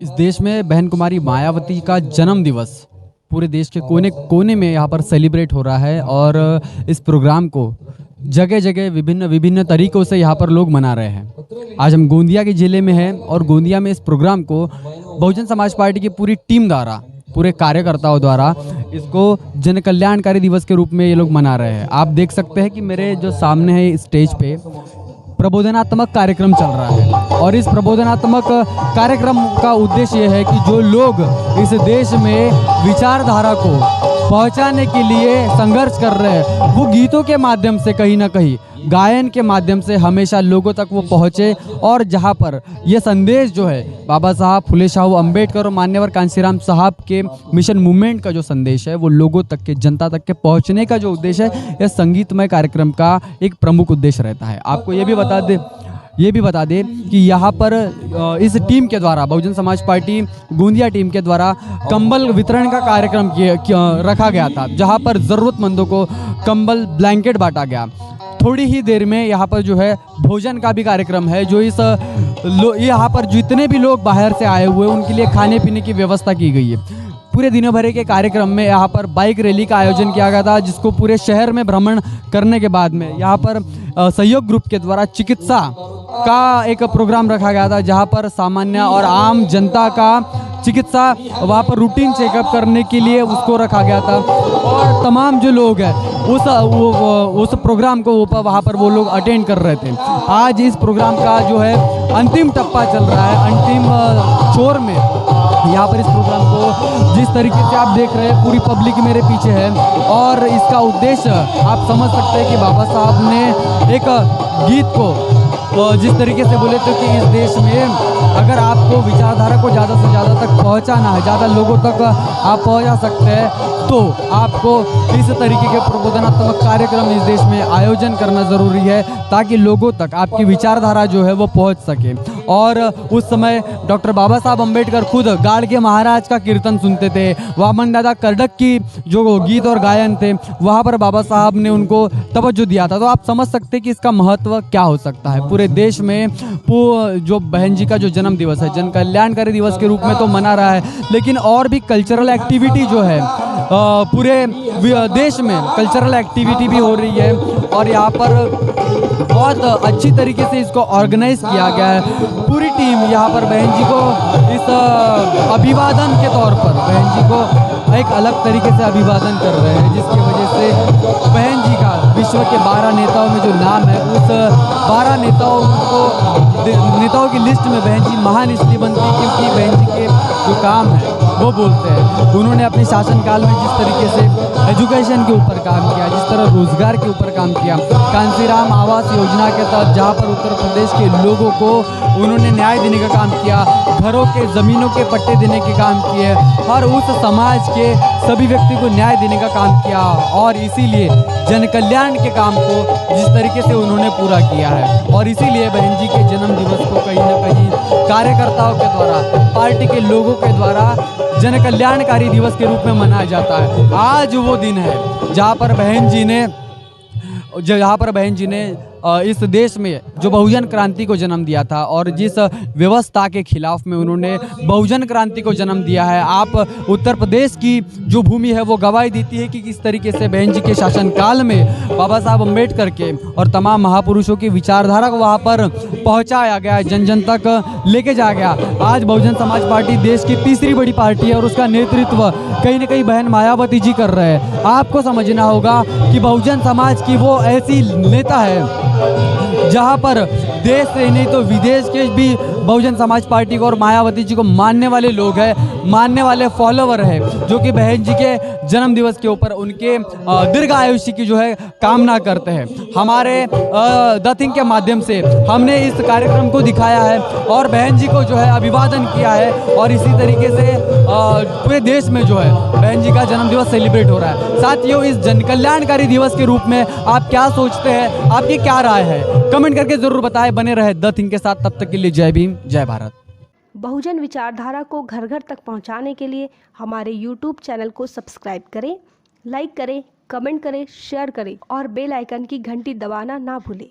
इस देश में बहन कुमारी मायावती का जन्म दिवस पूरे देश के कोने कोने में यहाँ पर सेलिब्रेट हो रहा है और इस प्रोग्राम को जगह जगह विभिन्न विभिन्न तरीकों से यहाँ पर लोग मना रहे हैं। आज हम गोंदिया के ज़िले में हैं और गोंदिया में इस प्रोग्राम को बहुजन समाज पार्टी की पूरी टीम द्वारा, पूरे कार्यकर्ताओं द्वारा इसको जन कल्याणकारी दिवस के रूप में ये लोग मना रहे हैं। आप देख सकते हैं कि मेरे जो सामने है स्टेज पे प्रबोधनात्मक कार्यक्रम चल रहा है और इस प्रबोधनात्मक कार्यक्रम का उद्देश्य यह है कि जो लोग इस देश में विचारधारा को पहुंचाने के लिए संघर्ष कर रहे हैं वो गीतों के माध्यम से, कहीं ना कहीं गायन के माध्यम से हमेशा लोगों तक वो पहुँचे और जहाँ पर ये संदेश जो है बाबा साहब फुले शाहू अम्बेडकर और मान्यवर कांशीराम साहब के मिशन मूवमेंट का जो संदेश है वो लोगों तक के, जनता तक के पहुँचने का जो उद्देश्य है, यह संगीतमय कार्यक्रम का एक प्रमुख उद्देश्य रहता है। आपको ये भी बता दे कि यहाँ पर इस टीम के द्वारा, बहुजन समाज पार्टी गोंदिया टीम के द्वारा कंबल वितरण का कार्यक्रम रखा गया था, जहाँ पर ज़रूरतमंदों को कंबल ब्लैंकेट बांटा गया। थोड़ी ही देर में यहाँ पर जो है भोजन का भी कार्यक्रम है, जो यहाँ पर जितने भी लोग बाहर से आए हुए हैं उनके लिए खाने पीने की व्यवस्था की गई है। पूरे दिन भर के कार्यक्रम में यहाँ पर बाइक रैली का आयोजन किया गया था, जिसको पूरे शहर में भ्रमण करने के बाद में यहाँ पर सहयोग ग्रुप के द्वारा चिकित्सा का एक प्रोग्राम रखा गया था, जहाँ पर सामान्य और आम जनता का चिकित्सा वहाँ पर रूटीन चेकअप करने के लिए उसको रखा गया था और तमाम जो लोग हैं उस प्रोग्राम को वहाँ पर वो लोग अटेंड कर रहे थे। आज इस प्रोग्राम का जो है अंतिम टप्पा चल रहा है, अंतिम छोर में यहाँ पर इस प्रोग्राम को जिस तरीके से आप देख रहे हैं, पूरी पब्लिक मेरे पीछे है और इसका उद्देश्य आप समझ सकते हैं कि बाबा साहब ने एक गीत को जिस तरीके से बोले थे कि इस देश में अगर आपको विचारधारा को ज़्यादा से ज़्यादा तक पहुंचाना है, ज़्यादा लोगों तक आप पहुंचा सकते हैं, तो आपको इस तरीके के प्रबोधनात्मक कार्यक्रम इस देश में आयोजन करना ज़रूरी है ताकि लोगों तक आपकी विचारधारा जो है वो पहुंच सके। और उस समय डॉक्टर बाबा साहब अम्बेडकर खुद गाड़गे महाराज का कीर्तन सुनते थे, वामन दादा कर्डक की जो गीत और गायन थे वहाँ पर बाबा साहब ने उनको तवज्जो दिया था। तो आप समझ सकते हैं कि इसका महत्व क्या हो सकता है। पूरे देश में जो बहन जी का जो जन्म दिवस है जन कल्याणकारी दिवस के रूप में तो मना रहा है, लेकिन और भी कल्चरल एक्टिविटी जो है पूरे देश में कल्चरल एक्टिविटी भी हो रही है और यहाँ पर बहुत अच्छी तरीके से इसको ऑर्गेनाइज किया गया है। पूरी टीम यहाँ पर बहन जी को इस अभिवादन के तौर पर बहन जी को एक अलग तरीके से अभिवादन कर रहे हैं, जिसकी वजह से बहन जी का विश्व के 12 नेताओं में जो नाम है उस 12 नेताओं की लिस्ट में बहन जी महान इसलिए बनती है क्योंकि बहन जी के जो काम है वो बोलते हैं। उन्होंने अपने शासनकाल में जिस तरीके से एजुकेशन के ऊपर काम किया, जिस तरह रोजगार के ऊपर काम किया, कांशीराम आवास योजना के तहत जहाँ पर उत्तर प्रदेश के लोगों को उन्होंने न्याय देने का काम किया, घरों के ज़मीनों के पट्टे देने के काम किए, हर उस समाज के सभी व्यक्ति को न्याय देने का काम किया और इसीलिए जन कल्याण के काम को जिस तरीके से उन्होंने पूरा किया है और इसीलिए बहन जी के जन्म दिवस को कहीं ना कहीं कार्यकर्ताओं के द्वारा, पार्टी के लोगों के द्वारा जन कल्याणकारी दिवस के रूप में मनाया जाता है। आज वो दिन है जहाँ पर बहन जी ने इस देश में जो बहुजन क्रांति को जन्म दिया था और जिस व्यवस्था के खिलाफ में उन्होंने बहुजन क्रांति को जन्म दिया है। आप उत्तर प्रदेश की जो भूमि है वो गवाही देती है कि किस तरीके से बहन जी के शासनकाल में बाबा साहब अम्बेडकर के और तमाम महापुरुषों की विचारधारा को वहाँ पर पहुँचाया गया, जन जन तक लेके जा गया। आज बहुजन समाज पार्टी देश की तीसरी बड़ी पार्टी है और उसका नेतृत्व कहीं ना कहीं बहन मायावती जी कर रहे हैं। आपको समझना होगा कि बहुजन समाज की वो ऐसी नेता है जहाँ पर देश से नहीं तो विदेश के भी बहुजन समाज पार्टी को और मायावती जी को मानने वाले लोग हैं, मानने वाले फॉलोवर हैं, जो कि बहन जी के जन्म दिवस के ऊपर उनके दीर्घ आयुष्य की जो है कामना करते हैं। हमारे द थिंक के माध्यम से हमने इस कार्यक्रम को दिखाया है और बहन जी को जो है अभिवादन किया है और इसी तरीके से पूरे देश में जो है बहन जी का जन्म दिवस सेलिब्रेट हो रहा है। साथियों, इस जन कल्याणकारी दिवस के रूप में आप क्या सोचते हैं, आपकी क्या राय है, कमेंट करके जरूर बताएं। बने रहे द थिंक के साथ, तब तक के लिए जय भीम, जय भारत। बहुजन विचारधारा को घर घर तक पहुंचाने के लिए हमारे YouTube चैनल को सब्सक्राइब करें, लाइक करें, कमेंट करें, शेयर करें और बेल आइकन की घंटी दबाना ना भूलें।